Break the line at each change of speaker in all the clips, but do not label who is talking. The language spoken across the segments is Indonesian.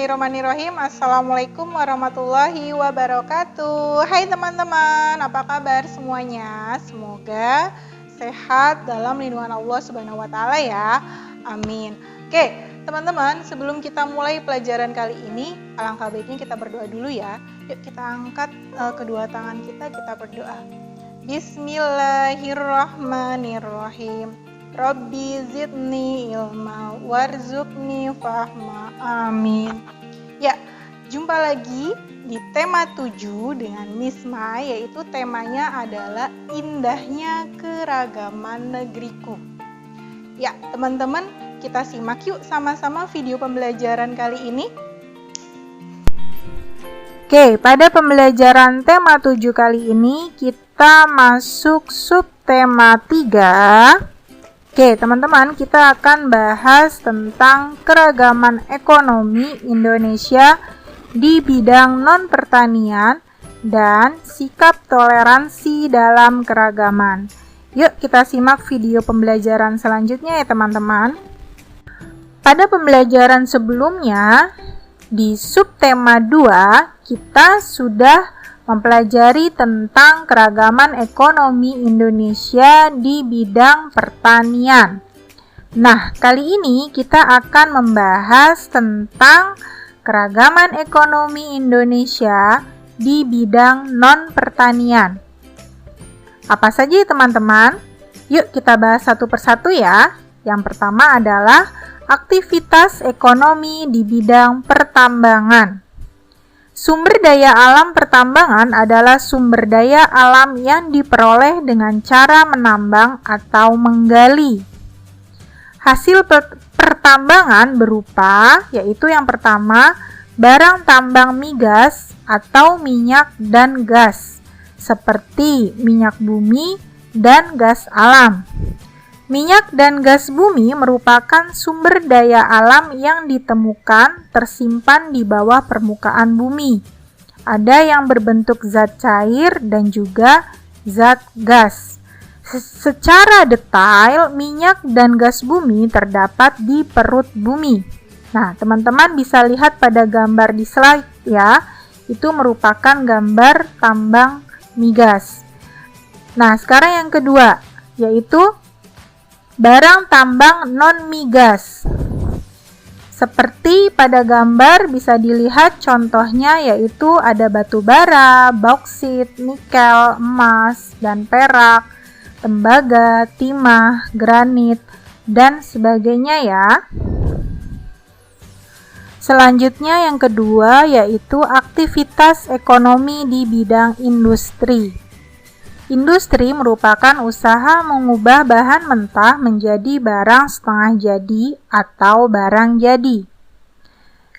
Bismillahirrahmanirrahim. Assalamualaikum warahmatullahi wabarakatuh. Hai teman-teman, apa kabar semuanya? Semoga sehat dalam lindungan Allah Subhanahu wa taala ya. Amin. Oke, teman-teman, sebelum kita mulai pelajaran kali ini, alangkah baiknya kita berdoa dulu ya. Yuk kita angkat kedua tangan kita berdoa. Bismillahirrahmanirrahim. Rabbi zidni ilma warzuqni fahma. Amin. Ya, jumpa lagi di tema 7 dengan Miss Mai, yaitu temanya adalah indahnya keragaman negeriku. Ya, teman-teman, kita simak yuk sama-sama video pembelajaran kali ini. Oke, pada pembelajaran tema 7 kali ini kita masuk subtema 3. Oke, teman-teman, kita akan bahas tentang keragaman ekonomi Indonesia di bidang non-pertanian dan sikap toleransi dalam keragaman. Yuk, kita simak video pembelajaran selanjutnya ya, teman-teman. Pada pembelajaran sebelumnya, di subtema 2, kita sudah mempelajari tentang keragaman ekonomi Indonesia di bidang pertanian. Nah, kali ini kita akan membahas tentang keragaman ekonomi Indonesia di bidang non-pertanian. Apa saja teman-teman? Yuk kita bahas satu persatu ya. Yang pertama adalah aktivitas ekonomi di bidang pertambangan. Sumber daya alam pertambangan adalah sumber daya alam yang diperoleh dengan cara menambang atau menggali. Hasil pertambangan berupa, yaitu yang pertama, barang tambang migas atau minyak dan gas, seperti minyak bumi dan gas alam. Minyak dan gas bumi merupakan sumber daya alam yang ditemukan tersimpan di bawah permukaan bumi. Ada yang berbentuk zat cair dan juga zat gas. Secara detail, minyak dan gas bumi terdapat di perut bumi. Nah, teman-teman bisa lihat pada gambar di slide ya. Itu merupakan gambar tambang migas. Nah, sekarang yang kedua, yaitu barang tambang non-migas. Seperti pada gambar bisa dilihat contohnya, yaitu ada batu bara, bauksit, nikel, emas, dan perak, tembaga, timah, granit, dan sebagainya ya. Selanjutnya yang kedua yaitu aktivitas ekonomi di bidang industri. Industri merupakan usaha mengubah bahan mentah menjadi barang setengah jadi atau barang jadi.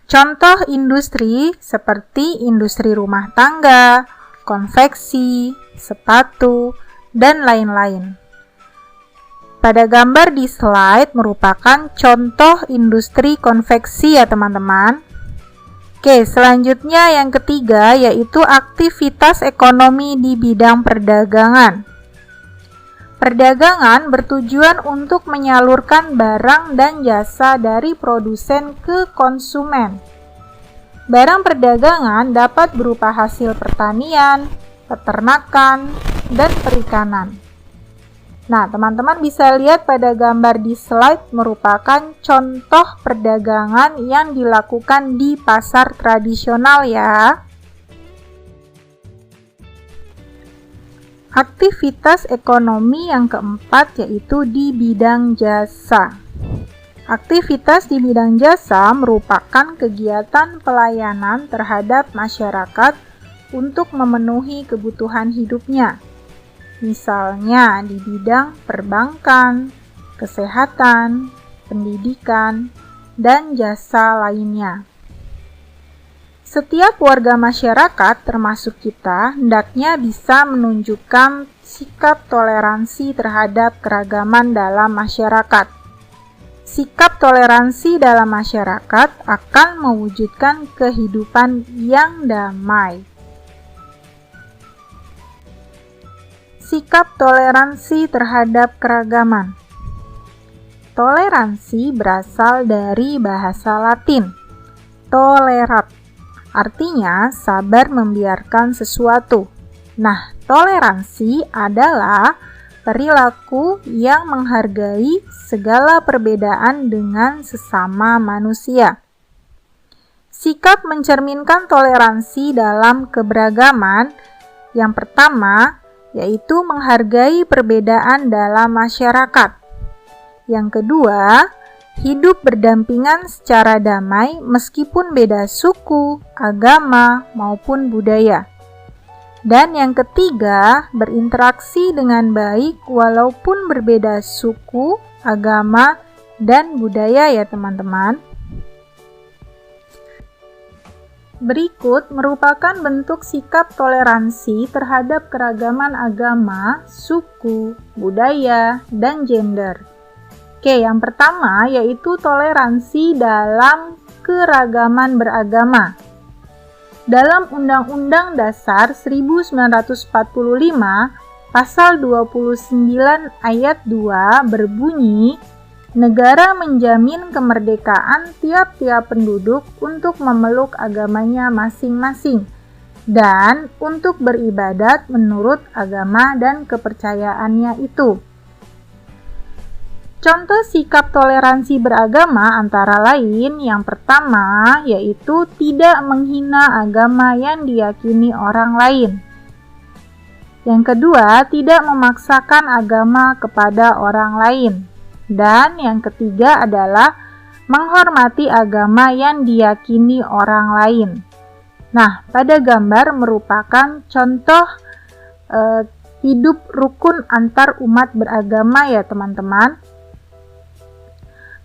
Contoh industri seperti industri rumah tangga, konveksi, sepatu, dan lain-lain. Pada gambar di slide merupakan contoh industri konveksi ya teman-teman. Oke, selanjutnya yang ketiga yaitu aktivitas ekonomi di bidang perdagangan. Perdagangan bertujuan untuk menyalurkan barang dan jasa dari produsen ke konsumen. Barang perdagangan dapat berupa hasil pertanian, peternakan, dan perikanan. Nah, teman-teman bisa lihat pada gambar di slide merupakan contoh perdagangan yang dilakukan di pasar tradisional ya. Aktivitas ekonomi yang keempat yaitu di bidang jasa. Aktivitas di bidang jasa merupakan kegiatan pelayanan terhadap masyarakat untuk memenuhi kebutuhan hidupnya. Misalnya di bidang perbankan, kesehatan, pendidikan, dan jasa lainnya. Setiap warga masyarakat termasuk kita hendaknya bisa menunjukkan sikap toleransi terhadap keragaman dalam masyarakat. Sikap toleransi dalam masyarakat akan mewujudkan kehidupan yang damai. Sikap toleransi terhadap keragaman. Toleransi berasal dari bahasa Latin. tolerat. Artinya sabar membiarkan sesuatu. Nah, toleransi adalah perilaku yang menghargai segala perbedaan dengan sesama manusia. Sikap mencerminkan toleransi dalam keberagaman yang pertama yaitu menghargai perbedaan dalam masyarakat. Yang kedua, hidup berdampingan secara damai meskipun beda suku, agama, maupun budaya. Dan yang ketiga, berinteraksi dengan baik walaupun berbeda suku, agama, dan budaya ya teman-teman. Berikut merupakan bentuk sikap toleransi terhadap keragaman agama, suku, budaya, dan gender. Oke, yang pertama yaitu toleransi dalam keragaman beragama. Dalam Undang-Undang Dasar 1945, Pasal 29 ayat 2 berbunyi, negara menjamin kemerdekaan tiap-tiap penduduk untuk memeluk agamanya masing-masing dan untuk beribadat menurut agama dan kepercayaannya itu. Contoh sikap toleransi beragama antara lain yang pertama yaitu tidak menghina agama yang diyakini orang lain. Yang kedua, tidak memaksakan agama kepada orang lain. Dan yang ketiga adalah menghormati agama yang diyakini orang lain. Nah, pada gambar merupakan contoh hidup rukun antar umat beragama ya teman-teman.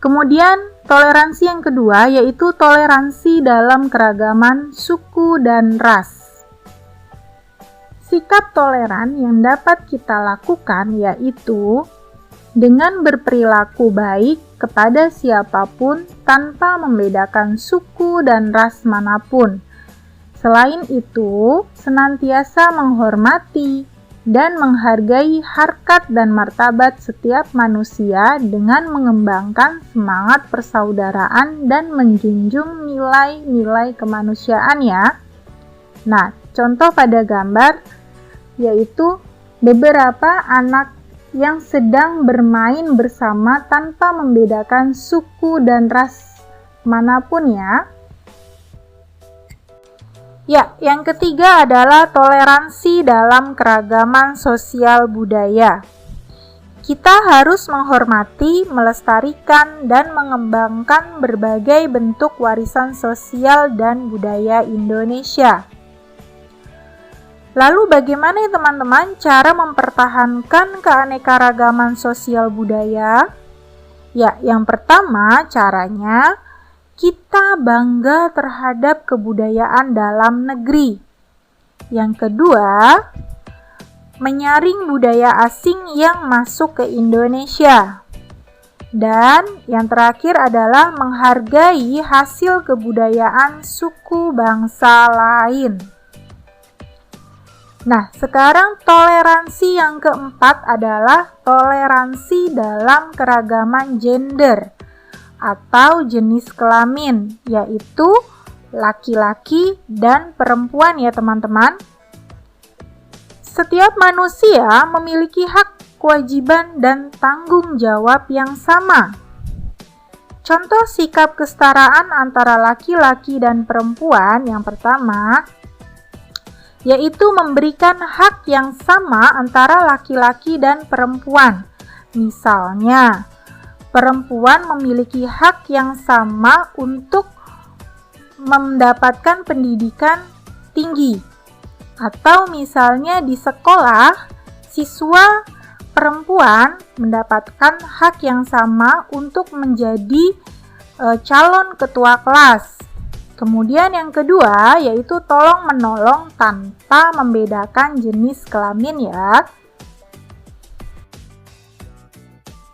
Kemudian toleransi yang kedua yaitu toleransi dalam keragaman suku dan ras. Sikap toleran yang dapat kita lakukan yaitu dengan berperilaku baik kepada siapapun tanpa membedakan suku dan ras manapun. Selain itu, senantiasa menghormati dan menghargai harkat dan martabat setiap manusia dengan mengembangkan semangat persaudaraan dan menjunjung nilai-nilai kemanusiaan ya. Nah, contoh pada gambar yaitu beberapa anak yang sedang bermain bersama tanpa membedakan suku dan ras manapun ya. Ya, yang ketiga adalah toleransi dalam keragaman sosial budaya. Kita harus menghormati, melestarikan, dan mengembangkan berbagai bentuk warisan sosial dan budaya Indonesia. Lalu bagaimana ya teman-teman cara mempertahankan keanekaragaman sosial budaya? Ya, yang pertama caranya kita bangga terhadap kebudayaan dalam negeri. Yang kedua, menyaring budaya asing yang masuk ke Indonesia. Dan yang terakhir adalah menghargai hasil kebudayaan suku bangsa lain. Nah, sekarang toleransi yang keempat adalah toleransi dalam keragaman gender atau jenis kelamin, yaitu laki-laki dan perempuan ya teman-teman. Setiap manusia memiliki hak, kewajiban, dan tanggung jawab yang sama. Contoh sikap kesetaraan antara laki-laki dan perempuan yang pertama yaitu memberikan hak yang sama antara laki-laki dan perempuan. Misalnya, perempuan memiliki hak yang sama untuk mendapatkan pendidikan tinggi. Atau misalnya di sekolah, siswa perempuan mendapatkan hak yang sama untuk menjadi calon ketua kelas. Kemudian yang kedua yaitu tolong-menolong tanpa membedakan jenis kelamin ya.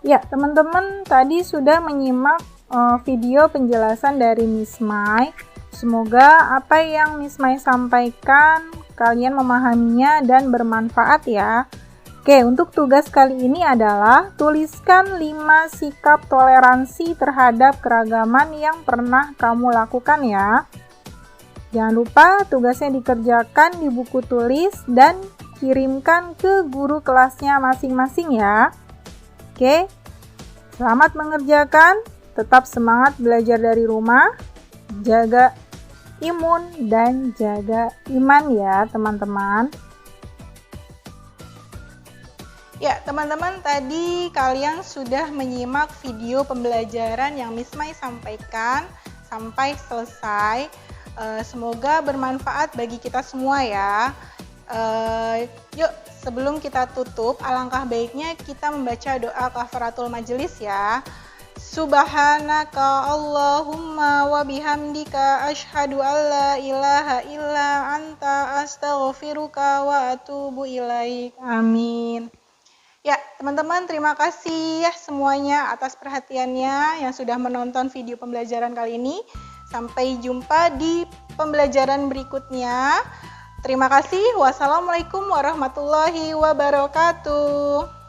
Ya, teman-teman tadi sudah menyimak video penjelasan dari Miss Mai. Semoga apa yang Miss Mai sampaikan kalian memahaminya dan bermanfaat ya. Oke, untuk tugas kali ini adalah tuliskan 5 sikap toleransi terhadap keragaman yang pernah kamu lakukan ya. Jangan lupa tugasnya dikerjakan di buku tulis dan kirimkan ke guru kelasnya masing-masing ya. Oke, selamat mengerjakan, tetap semangat belajar dari rumah, jaga imun dan jaga iman ya teman-teman. Ya, teman-teman, tadi kalian sudah menyimak video pembelajaran yang Miss Mai sampaikan sampai selesai. Semoga bermanfaat bagi kita semua ya. Yuk, sebelum kita tutup, alangkah baiknya kita membaca doa kafaratul majelis ya. Subhanaka Allahumma wa bihamdika asyhadu an la ilaha illa anta astaghfiruka wa atubu ilaik. Amin. Ya, teman-teman, terima kasih ya semuanya atas perhatiannya yang sudah menonton video pembelajaran kali ini. Sampai jumpa di pembelajaran berikutnya. Terima kasih. Wassalamualaikum warahmatullahi wabarakatuh.